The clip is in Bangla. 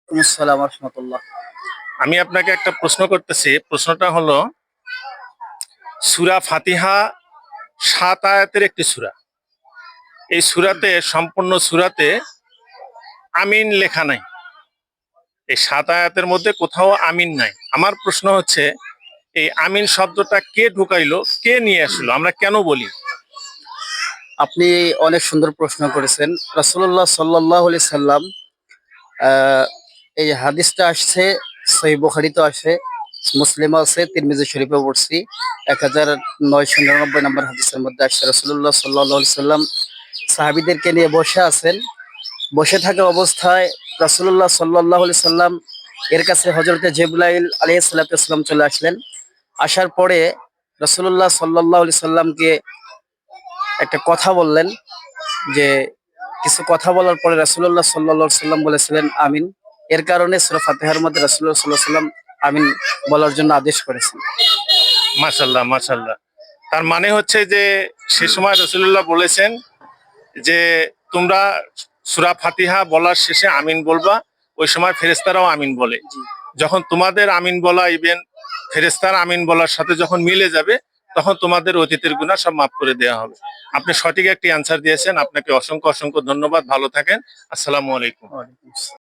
আসসালাম রহমতুল্লাহ। আমি আপনাকে একটা প্রশ্ন করতেছি। প্রশ্নটা হলো, সূরা ফাতিহা ৭ আয়াতের একটি সূরা। এই সূরাতে, সম্পূর্ণ সূরাতে আমিন লেখা নাই। এই ৭ আয়াতের মধ্যে কোথাও আমিন নাই। আমার প্রশ্ন হচ্ছে, এই আমিন শব্দটা কে ঢুকাইলো, কে নিয়ে আসলো, আমরা কেন বলি? আপনি অনেক সুন্দর প্রশ্ন করেছেন। রাসূলুল্লাহ সাল্লাল্লাহু আলাইহি সাল্লাম, আহ, এই হাদিসটা আসছে সহিহ বুখারীতে আছে, মুসলিমও আছে, তিরমিজি শরীফেও পড়ছি। 1999 নম্বর হাদিসের মধ্যে আসছে রাসূলুল্লাহ সাল্লাল্লাহু আলাইহি সাল্লাম সাহাবীদেরকে নিয়ে বসে আছেন। বসে থাকা অবস্থায় রাসূলুল্লাহ সাল্লাল্লাহু আলাইহি সাল্লাম এর কাছে হযরতে জিবরাইল আলাইহিস সালাম চলে আসলেন। আসার পরে রাসূলুল্লাহ সাল্লাল্লাহু আলাইহি সাল্লামকে একটা কথা বললেন, যে কিছু কথা বলার পরে রাসূলুল্লাহ সাল্লাল্লাহু আলাইহি সাল্লাম বলেছিলেন আমিন। এর কারণে সূরা ফাতিহার মধ্যে রাসূলুল্লাহ সাল্লাল্লাহু আলাইহি সাল্লাম আমিন বলার জন্য আদেশ করেছেন। মাশাআল্লাহ, মাশাআল্লাহ। তার মানে হচ্ছে যে, সে সময় রাসূলুল্লাহ বলেছেন যে, তোমরা সূরা ফাতিহা বলার শেষে আমিন বলবা। ওই সময় ফেরেশতারাও আমিন বলে। জি, যখন তোমাদের আমিন বলা ইভেন ফেরেশতার আমিন বলার সাথে যখন মিলে যাবে, তখন তোমাদের অতীতের গুনাহ সব মাফ করে দেওয়া হবে। আপনি সঠিক একটি অ্যান্সার দিয়েছেন। আপনাকে অসংখ্য অসংখ্য ধন্যবাদ। ভালো থাকেন। আসসালামু আলাইকুম। ওয়ালাইকুম আসসালাম।